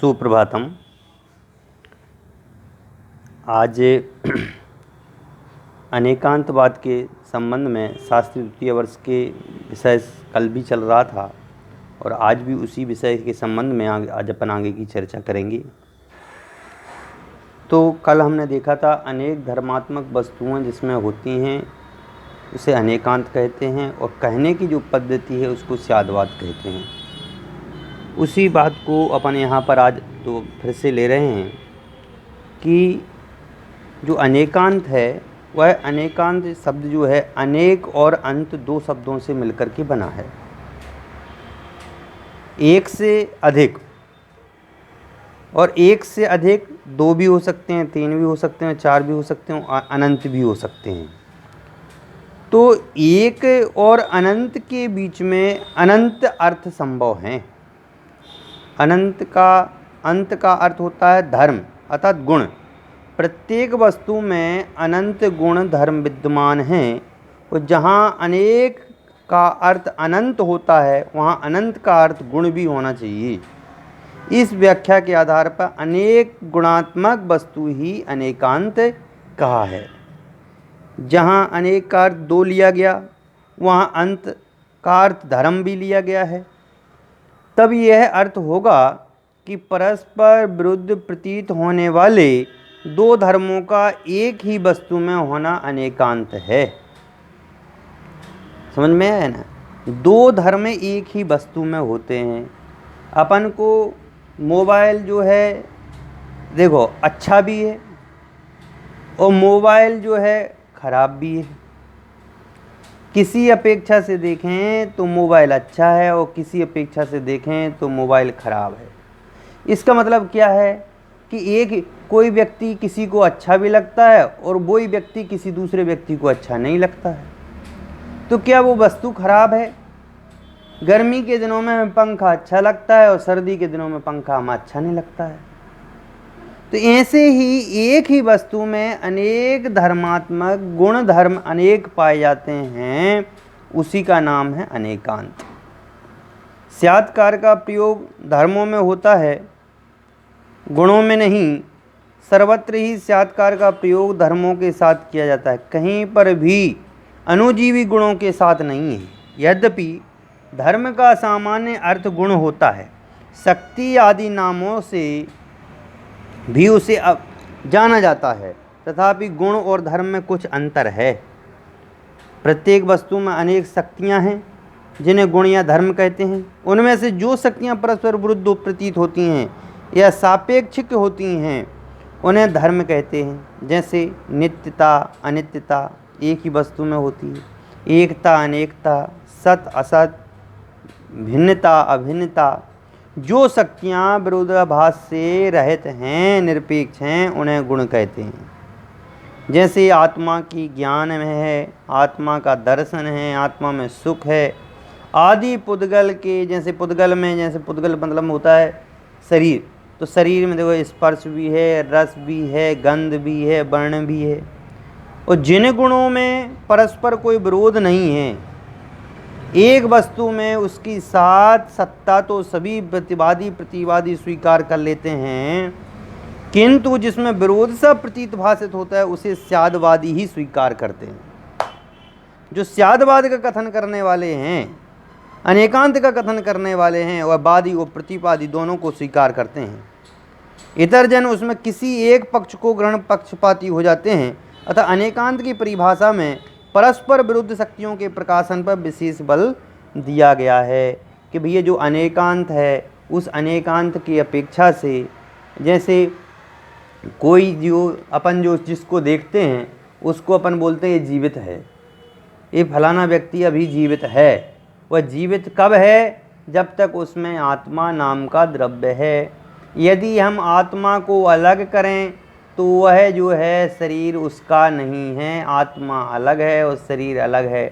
सुप्रभातम। आज अनेकांतवाद के संबंध में शास्त्री द्वितीय वर्ष के विषय कल भी चल रहा था और आज भी उसी विषय के संबंध में आज अपन आगे की चर्चा करेंगे। तो कल हमने देखा था अनेक धर्मात्मक वस्तुएं जिसमें होती हैं उसे अनेकांत कहते हैं और कहने की जो पद्धति है उसको स्यादवाद कहते हैं। उसी बात को अपन यहाँ पर आज तो फिर से ले रहे हैं कि जो अनेकांत है वह अनेकांत शब्द जो है अनेक और अंत दो शब्दों से मिलकर के बना है। एक से अधिक, और एक से अधिक दो भी हो सकते हैं, तीन भी हो सकते हैं, चार भी हो सकते हैं और अनंत भी हो सकते हैं। तो एक और अनंत के बीच में अनंत अर्थ संभव हैं। अनंत का अंत का अर्थ होता है धर्म अर्थात गुण। प्रत्येक वस्तु में अनंत गुण धर्म विद्यमान हैं और जहाँ अनेक का अर्थ अनंत होता है वहाँ अनंत का अर्थ गुण भी होना चाहिए। इस व्याख्या के आधार पर अनेक गुणात्मक वस्तु ही अनेकांत कहा है। जहाँ अनेक का अर्थ दो लिया गया वहाँ अंत का अर्थ धर्म भी लिया गया है। तब यह अर्थ होगा कि परस्पर विरुद्ध प्रतीत होने वाले दो धर्मों का एक ही वस्तु में होना अनेकांत है। समझ में आया ना? दो धर्म एक ही वस्तु में होते हैं। अपन को मोबाइल जो है देखो अच्छा भी है और मोबाइल जो है खराब भी है। किसी अपेक्षा से देखें तो मोबाइल अच्छा है और किसी अपेक्षा से देखें तो मोबाइल ख़राब है। इसका मतलब क्या है कि कोई व्यक्ति किसी को अच्छा भी लगता है और वही व्यक्ति किसी दूसरे व्यक्ति को अच्छा नहीं लगता है। तो क्या वो वस्तु खराब है? गर्मी के दिनों में हमें पंखा अच्छा लगता है और सर्दी के दिनों में पंखा हमें अच्छा नहीं लगता है। तो ऐसे ही एक ही वस्तु में अनेक धर्मात्मक गुण धर्म अनेक पाए जाते हैं, उसी का नाम है अनेकांत। स्यात्कार का प्रयोग धर्मों में होता है, गुणों में नहीं। सर्वत्र ही स्यात्कार का प्रयोग धर्मों के साथ किया जाता है, कहीं पर भी अनुजीवी गुणों के साथ नहीं है। यद्यपि धर्म का सामान्य अर्थ गुण होता है, शक्ति आदि नामों से भी उसे अब जाना जाता है, तथापि गुण और धर्म में कुछ अंतर है। प्रत्येक वस्तु में अनेक शक्तियां हैं जिन्हें गुण या धर्म कहते हैं। उनमें से जो शक्तियां परस्पर विरुद्ध प्रतीत होती हैं या सापेक्षिक होती हैं उन्हें धर्म कहते हैं। जैसे नित्यता अनित्यता एक ही वस्तु में होती है, एकता अनेकता, सत असत, भिन्नता अभिन्नता। जो शक्तियाँ विरोधाभास से रहित हैं, निरपेक्ष हैं, उन्हें गुण कहते हैं। जैसे आत्मा की ज्ञान में है, आत्मा का दर्शन है, आत्मा में सुख है आदि। पुद्गल के जैसे पुद्गल में, जैसे पुद्गल मतलब होता है शरीर, तो शरीर में देखो स्पर्श भी है, रस भी है, गंध भी है, वर्ण भी है। और जिन गुणों में परस्पर कोई विरोध नहीं है, एक वस्तु में उसकी साथ सत्ता तो सभी प्रतिवादी स्वीकार कर लेते हैं, किंतु जिसमें विरोध सा प्रतीत भाषित होता है उसे स्यादवादी ही स्वीकार करते हैं। जो स्यादवाद का कथन करने वाले हैं, अनेकांत का कथन करने वाले हैं, वह वादी और प्रतिवादी दोनों को स्वीकार करते हैं। इतर जन उसमें किसी एक पक्ष को ग्रहण पक्षपाती हो जाते हैं। अतः अनेकांत की परिभाषा में परस्पर विरुद्ध शक्तियों के प्रकाशन पर विशेष बल दिया गया है कि भैया जो अनेकांत है उस अनेकांत की अपेक्षा से, जैसे कोई जो जिसको देखते हैं उसको अपन बोलते हैं ये जीवित है, ये फलाना व्यक्ति अभी जीवित है। वह जीवित कब है? जब तक उसमें आत्मा नाम का द्रव्य है। यदि हम आत्मा को अलग करें तो वह जो है शरीर उसका नहीं है, आत्मा अलग है और शरीर अलग है।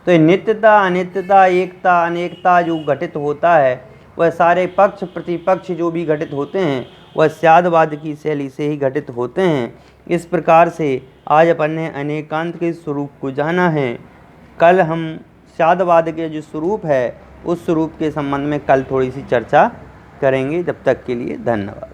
तो नित्यता अनित्यता एकता अनेकता जो घटित होता है वह सारे पक्ष प्रतिपक्ष जो भी घटित होते हैं वह स्यादवाद की शैली से ही घटित होते हैं। इस प्रकार से आज अपन ने अनेकांत के स्वरूप को जाना है। कल हम स्यादवाद के जो स्वरूप है उस स्वरूप के संबंध में कल थोड़ी सी चर्चा करेंगे। जब तक के लिए धन्यवाद।